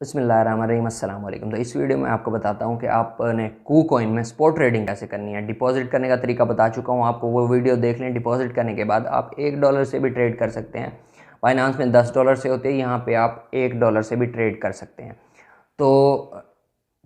बिस्मिल्लाहिर्रहमानिर्रहीम अस्सलाम वालेकुम। तो इस वीडियो में आपको बताता हूँ कि आपने कूकॉइन में स्पॉट ट्रेडिंग कैसे करनी है। डिपॉजिट करने का तरीका बता चुका हूँ आपको, वो वीडियो देख लें। डिपॉजिट करने के बाद आप $1 से भी ट्रेड कर सकते हैं। बाइनांस में $10 से होते हैं, यहाँ पे आप $1 से भी ट्रेड कर सकते हैं। तो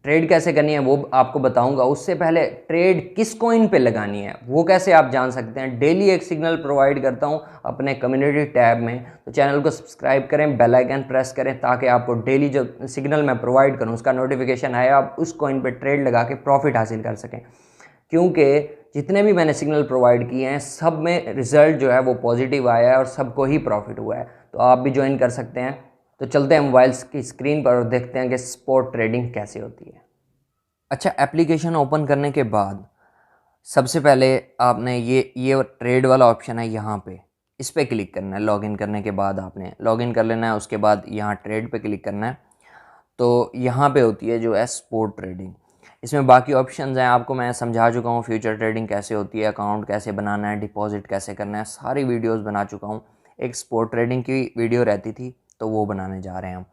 ट्रेड कैसे करनी है वो आपको बताऊंगा। उससे पहले ट्रेड किस कॉइन पे लगानी है वो कैसे आप जान सकते हैं। डेली एक सिग्नल प्रोवाइड करता हूं अपने कम्युनिटी टैब में, तो चैनल को सब्सक्राइब करें, बेल आइकन प्रेस करें ताकि आपको डेली जो सिग्नल मैं प्रोवाइड करूं उसका नोटिफिकेशन आए, आप उस कॉइन पे ट्रेड लगा के प्रॉफिट हासिल कर सकें। क्योंकि जितने भी मैंने सिग्नल प्रोवाइड किए हैं सब में रिजल्ट जो है वो पॉजिटिव आया है और सबको ही प्रॉफिट हुआ है। तो आप भी ज्वाइन कर सकते हैं। तो चलते हैं मोबाइल्स की स्क्रीन पर और देखते हैं कि स्पॉट ट्रेडिंग कैसे होती है। अच्छा, एप्लीकेशन ओपन करने के बाद सबसे पहले आपने ये ट्रेड वाला ऑप्शन है, यहाँ पे इस पर क्लिक करना है। लॉगिन करने के बाद आपने लॉगिन कर लेना है, उसके बाद यहाँ ट्रेड पे क्लिक करना है। तो यहाँ पे होती है जो है स्पॉट ट्रेडिंग। इसमें बाकी ऑप्शंस हैं, आपको मैं समझा चुका हूँ। फ्यूचर ट्रेडिंग कैसे होती है, अकाउंट कैसे बनाना है, डिपॉजिट कैसे करना है, सारी वीडियोस बना चुका हूँ। एक स्पॉट ट्रेडिंग की वीडियो रहती थी तो वो बनाने जा रहे हैं हम।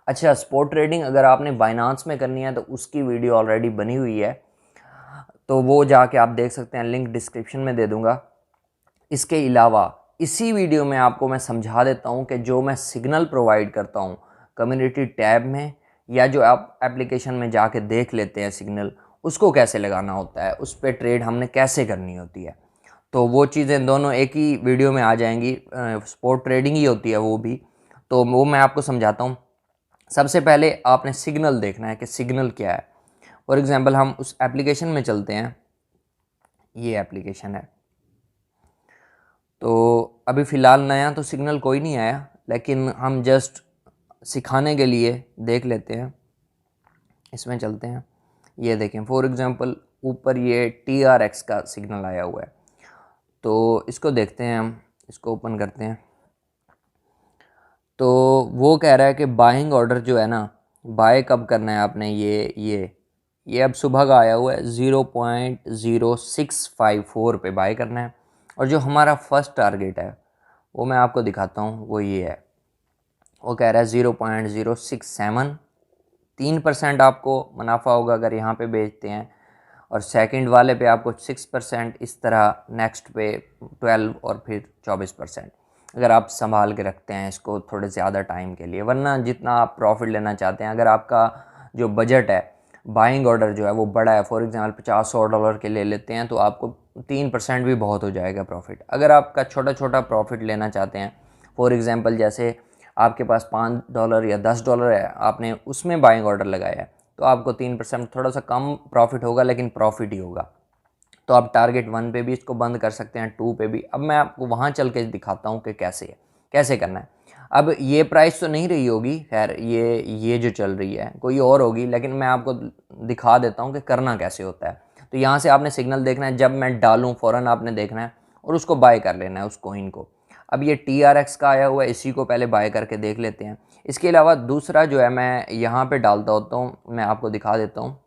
अच्छा, स्पॉट ट्रेडिंग अगर आपने बाइनांस में करनी है तो उसकी वीडियो ऑलरेडी बनी हुई है, तो वो जाके आप देख सकते हैं, लिंक डिस्क्रिप्शन में दे दूंगा। इसके अलावा इसी वीडियो में आपको मैं समझा देता हूँ कि जो मैं सिग्नल प्रोवाइड करता हूँ कम्युनिटी टैब में, या जो आप एप्लीकेशन में जाके देख लेते हैं सिग्नल, उसको कैसे लगाना होता है, उस पर ट्रेड हमने कैसे करनी होती है। तो वो चीज़ें दोनों एक ही वीडियो में आ जाएंगी। स्पॉट ट्रेडिंग ही होती है वो भी, तो वो मैं आपको समझाता हूँ। सबसे पहले आपने सिग्नल देखना है कि सिग्नल क्या है। फॉर एग्जांपल हम उस एप्लीकेशन में चलते हैं, ये एप्लीकेशन है। तो अभी फ़िलहाल नया तो सिग्नल कोई नहीं आया, लेकिन हम जस्ट सिखाने के लिए देख लेते हैं। इसमें चलते हैं, ये देखें फॉर एग्जांपल ऊपर ये TRX का सिग्नल आया हुआ है। तो इसको देखते हैं, हम इसको ओपन करते हैं। तो वो कह रहा है कि बाइंग ऑर्डर जो है ना, बाय कब करना है आपने, ये अब सुबह का आया हुआ है, 0.0654 पे बाय करना है। और जो हमारा फर्स्ट टारगेट है वो मैं आपको दिखाता हूँ, वो ये है। वो कह रहा है 0.067, 3% आपको मुनाफा होगा अगर यहाँ पे बेचते हैं। और सेकंड वाले पे आपको 6%, इस तरह नेक्स्ट पे 12 और फिर 24% अगर आप संभाल के रखते हैं इसको थोड़े ज़्यादा टाइम के लिए। वरना जितना आप प्रॉफिट लेना चाहते हैं, अगर आपका जो बजट है, बाइंग ऑर्डर जो है वो बड़ा है, फॉर एग्जांपल $50-100 के ले लेते हैं, तो आपको 3% भी बहुत हो जाएगा प्रॉफिट। अगर आपका छोटा छोटा प्रॉफिट लेना चाहते हैं, फॉर एग्जांपल जैसे आपके पास $5 या $10 है, आपने उसमें बाइंग ऑर्डर लगाया है, तो आपको 3% थोड़ा सा कम प्रॉफिट होगा, लेकिन प्रॉफिट ही होगा। तो आप टारगेट 1 पे भी इसको बंद कर सकते हैं, 2 पे भी। अब मैं आपको वहाँ चल के दिखाता हूँ कि कैसे करना है। अब ये प्राइस तो नहीं रही होगी, खैर ये जो चल रही है कोई और होगी, लेकिन मैं आपको दिखा देता हूँ कि करना कैसे होता है। तो यहाँ से आपने सिग्नल देखना है, जब मैं डालूँ फ़ौरन आपने देखना है और उसको बाय कर लेना है उस कॉइन को। अब ये TRX का आया हुआ है, इसी को पहले बाय करके देख लेते हैं। इसके अलावा दूसरा जो है मैं यहाँ पे डालता होता हूँ, मैं आपको दिखा देता हूँ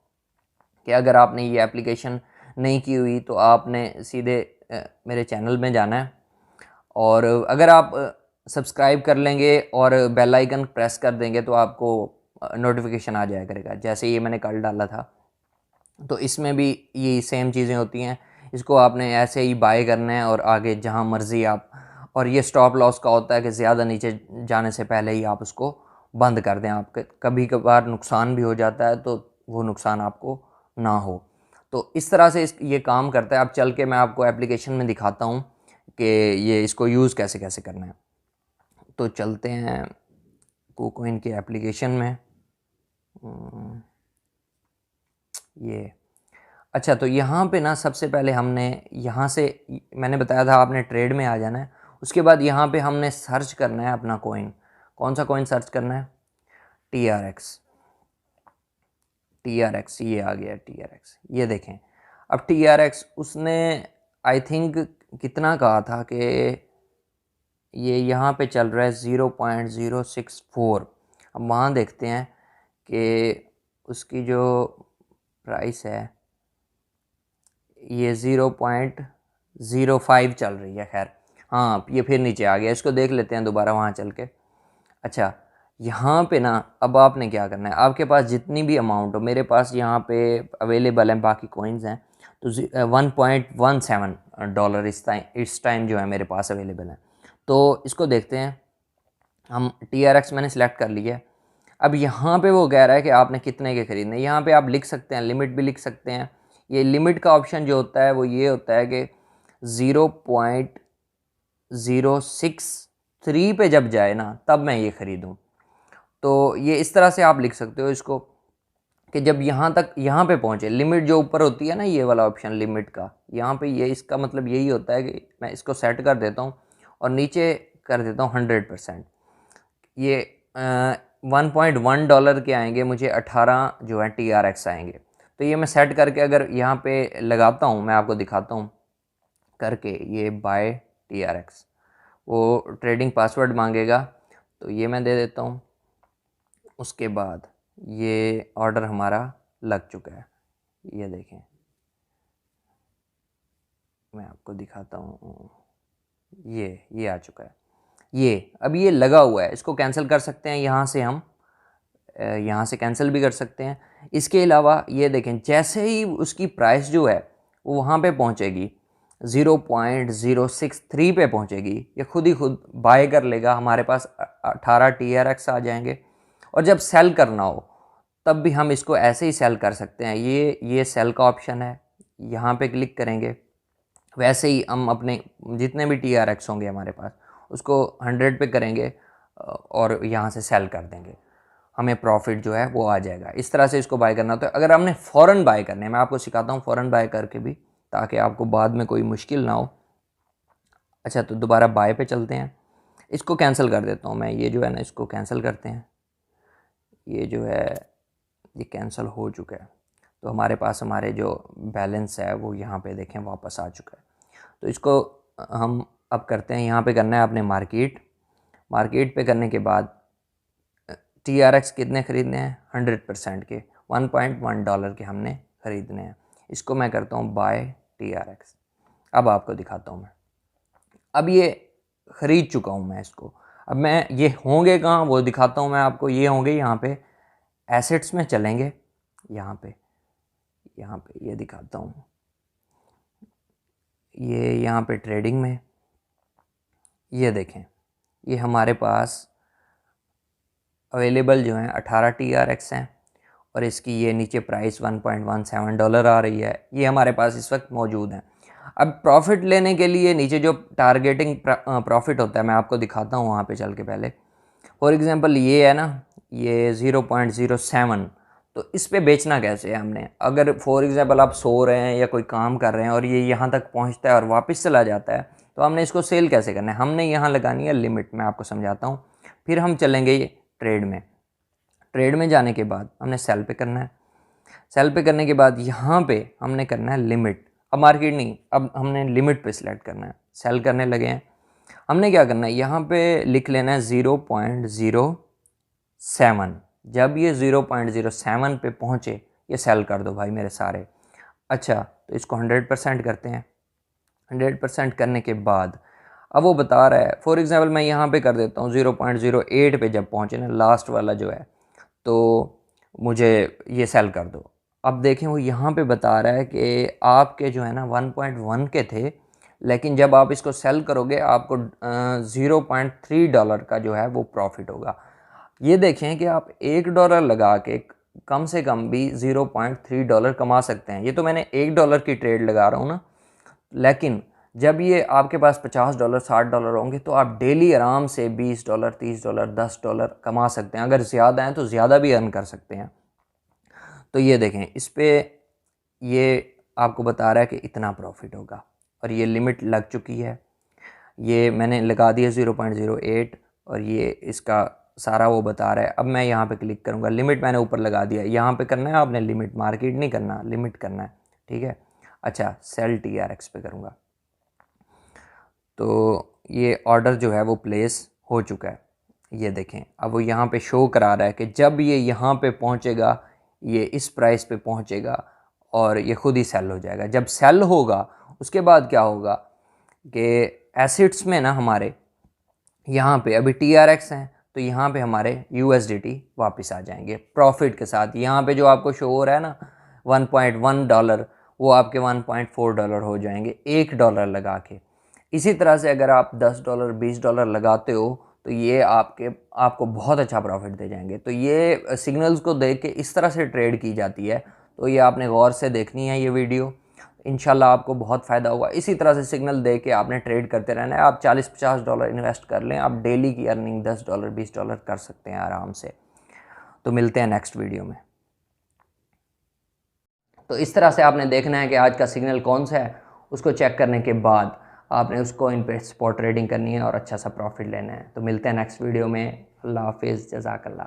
कि अगर आपने ये एप्लीकेशन नहीं की हुई तो आपने सीधे मेरे चैनल में जाना है। और अगर आप सब्सक्राइब कर लेंगे और बेल आइकन प्रेस कर देंगे तो आपको नोटिफिकेशन आ जाया करेगा। जैसे ये मैंने कल डाला था, तो इसमें भी ये सेम चीज़ें होती हैं। इसको आपने ऐसे ही बाय करना है और आगे जहाँ मर्ज़ी आप। और ये स्टॉप लॉस का होता है कि ज़्यादा नीचे जाने से पहले ही आप उसको बंद कर दें। आपके कभी कभार नुकसान भी हो जाता है, तो वो नुकसान आपको ना हो। तो इस तरह से ये काम करता है। अब चल के मैं आपको एप्लीकेशन में दिखाता हूँ कि ये इसको यूज़ कैसे कैसे करना है। तो चलते हैं कुकॉइन की एप्लीकेशन में। ये अच्छा, तो यहाँ पे ना सबसे पहले हमने यहाँ से, मैंने बताया था आपने ट्रेड में आ जाना है। उसके बाद यहाँ पे हमने सर्च करना है अपना कॉइन। कौन सा कॉइन सर्च करना है? TRX। ये आ गया TRX, ये देखें। अब TRX उसने आई थिंक कितना कहा था कि ये यहाँ पे चल रहा है 0.064। अब वहाँ देखते हैं कि उसकी जो प्राइस है ये 0.05 चल रही है। खैर हाँ, ये फिर नीचे आ गया, इसको देख लेते हैं दोबारा वहाँ चल के। अच्छा, यहाँ पे ना अब आपने क्या करना है, आपके पास जितनी भी अमाउंट हो, मेरे पास यहाँ पे अवेलेबल हैं बाकी कॉइन्स हैं, तो 1.17 डॉलर इस टाइम जो है मेरे पास अवेलेबल है। तो इसको देखते हैं हम। TRX मैंने सेलेक्ट कर लिया है। अब यहाँ पे वो कह रहा है कि आपने कितने के खरीदने। यहाँ पे आप लिख सकते हैं, लिमिट भी लिख सकते हैं। ये लिमिट का ऑप्शन जो होता है वो ये होता है कि 0.063 पे जब जाए ना तब मैं ये ख़रीदूँ। तो ये इस तरह से आप लिख सकते हो इसको कि जब यहाँ पे पहुँचे, लिमिट जो ऊपर होती है ना ये वाला ऑप्शन लिमिट का, यहाँ पे ये इसका मतलब यही होता है कि मैं इसको सेट कर देता हूँ और नीचे कर देता हूँ 100%। ये 1.1 डॉलर के आएंगे मुझे, 18 जो है TRX आएंगे। तो ये मैं सेट करके अगर यहाँ पे लगाता हूँ, मैं आपको दिखाता हूँ करके, ये बाय TRX, वो ट्रेडिंग पासवर्ड मांगेगा, तो ये मैं दे देता हूँ। उसके बाद ये ऑर्डर हमारा लग चुका है, ये देखें, मैं आपको दिखाता हूँ, ये आ चुका है। ये अब ये लगा हुआ है, इसको कैंसिल कर सकते हैं यहाँ से, हम यहाँ से कैंसिल भी कर सकते हैं। इसके अलावा ये देखें, जैसे ही उसकी प्राइस जो है वो वहाँ पे पहुँचेगी 0.063 पे पहुँचेगी, ये खुद ही खुद बाय कर लेगा, हमारे पास 18 TRX आ जाएंगे। और जब सेल करना हो तब भी हम इसको ऐसे ही सेल कर सकते हैं। ये सेल का ऑप्शन है, यहाँ पे क्लिक करेंगे, वैसे ही हम अपने जितने भी TRX होंगे हमारे पास उसको 100 पे करेंगे और यहाँ से सेल कर देंगे, हमें प्रॉफिट जो है वो आ जाएगा। इस तरह से इसको बाय करना होता है। अगर हमने फ़ौरन बाय करने, मैं आपको सिखाता हूँ फ़ौरन बाय करके भी, ताकि आपको बाद में कोई मुश्किल ना हो। अच्छा, तो दोबारा बाय पे चलते हैं। इसको कैंसिल कर देता हूँ मैं, ये जो है ना इसको कैंसिल करते हैं। ये जो है ये कैंसिल हो चुका है। तो हमारे पास हमारे जो बैलेंस है वो यहाँ पे देखें वापस आ चुका है। तो इसको हम अब करते हैं, यहाँ पे करना है आपने मार्केट पे करने के बाद TRX कितने ख़रीदने हैं, 100% के 1.1 डॉलर के हमने ख़रीदने हैं। इसको मैं करता हूँ बाय TRX। अब आपको दिखाता हूँ मैं, अब ये ख़रीद चुका हूँ मैं इसको। अब मैं ये होंगे कहाँ वो दिखाता हूँ मैं आपको। ये होंगे यहाँ पे एसेट्स में चलेंगे, यहाँ पे ये दिखाता हूँ, ये यहाँ पे ट्रेडिंग में, ये देखें, ये हमारे पास अवेलेबल जो हैं 18 TRX हैं और इसकी ये नीचे प्राइस 1.17 डॉलर आ रही है, ये हमारे पास इस वक्त मौजूद हैं। अब प्रॉफिट लेने के लिए नीचे जो टारगेटिंग प्रॉफिट होता है मैं आपको दिखाता हूँ वहाँ पे चल के। पहले फॉर एग्ज़ाम्पल ये है ना, ये 0.07, तो इस पे बेचना कैसे है हमने। अगर फॉर एग्ज़ाम्पल आप सो रहे हैं या कोई काम कर रहे हैं और ये यहाँ तक पहुँचता है और वापस चला जाता है, तो हमने इसको सेल कैसे करना है। हमने यहाँ लगानी है लिमिट, मैं आपको समझाता हूँ। फिर हम चलेंगे ये ट्रेड में जाने के बाद हमने सेल पे करना है। सेल पे करने के बाद यहाँ पे हमने करना है लिमिट। अब मार्केट नहीं, अब हमने लिमिट पे सिलेक्ट करना है। सेल करने लगे हैं, हमने क्या करना है, यहाँ पे लिख लेना है 0.07। जब ये 0.07 पे पहुँचे ये सेल कर दो भाई मेरे सारे। अच्छा, तो इसको 100% करते हैं। 100% करने के बाद अब वो बता रहा है, फॉर एग्ज़ाम्पल मैं यहाँ पे कर देता हूँ 0.08 पे जब पहुँचे ना, लास्ट वाला जो है, तो मुझे ये सेल कर दो। अब देखें वो यहाँ पे बता रहा है कि आपके जो है ना 1.1 के थे, लेकिन जब आप इसको सेल करोगे आपको 0.3 डॉलर का जो है वो प्रॉफिट होगा। ये देखें कि आप $1 लगा के कम से कम भी 0.3 डॉलर कमा सकते हैं। ये तो मैंने $1 की ट्रेड लगा रहा हूँ ना, लेकिन जब ये आपके पास $50 $60 होंगे तो आप डेली आराम से $20 $30 $10 कमा सकते हैं। अगर ज़्यादा हैं तो ज़्यादा भी अर्न कर सकते हैं। तो ये देखें, इस पर ये आपको बता रहा है कि इतना प्रॉफिट होगा और ये लिमिट लग चुकी है। ये मैंने लगा दिया 0.08 और ये इसका सारा वो बता रहा है। अब मैं यहाँ पे क्लिक करूँगा, लिमिट मैंने ऊपर लगा दिया। यहाँ पे करना है आपने लिमिट, मार्केट नहीं करना, लिमिट करना है, ठीक है। अच्छा, सेल TRX पे करूँगा, तो ये ऑर्डर जो है वो प्लेस हो चुका है। ये देखें, अब वो यहाँ पे शो करा रहा है कि जब ये यहाँ पे पहुँचेगा, ये इस प्राइस पे पहुँचेगा और ये खुद ही सेल हो जाएगा। जब सेल होगा उसके बाद क्या होगा कि एसिड्स में ना हमारे यहाँ पे अभी TRX हैं, तो यहाँ पे हमारे USDT वापस आ जाएंगे प्रॉफिट के साथ। यहाँ पे जो आपको शो हो रहा है ना $1.1, वो आपके $1.4 हो जाएंगे $1 लगा के। इसी तरह से अगर आप $10 $20 लगाते हो तो ये आपको बहुत अच्छा प्रॉफिट दे जाएंगे। तो ये सिग्नल्स को देख के इस तरह से ट्रेड की जाती है, तो ये आपने गौर से देखनी है ये वीडियो, इंशाल्लाह आपको बहुत फ़ायदा होगा। इसी तरह से सिग्नल दे के आपने ट्रेड करते रहना है। आप $40-50 इन्वेस्ट कर लें, आप डेली की अर्निंग $10 $20 कर सकते हैं आराम से। तो मिलते हैं नेक्स्ट वीडियो में। तो इस तरह से आपने देखना है कि आज का सिग्नल कौन सा है, उसको चेक करने के बाद आपने उस कॉइन पे स्पॉट ट्रेडिंग करनी है और अच्छा सा प्रॉफिट लेना है। तो मिलते हैं नेक्स्ट वीडियो में। अल्लाह हाफिज़, जज़ाकल्लाह।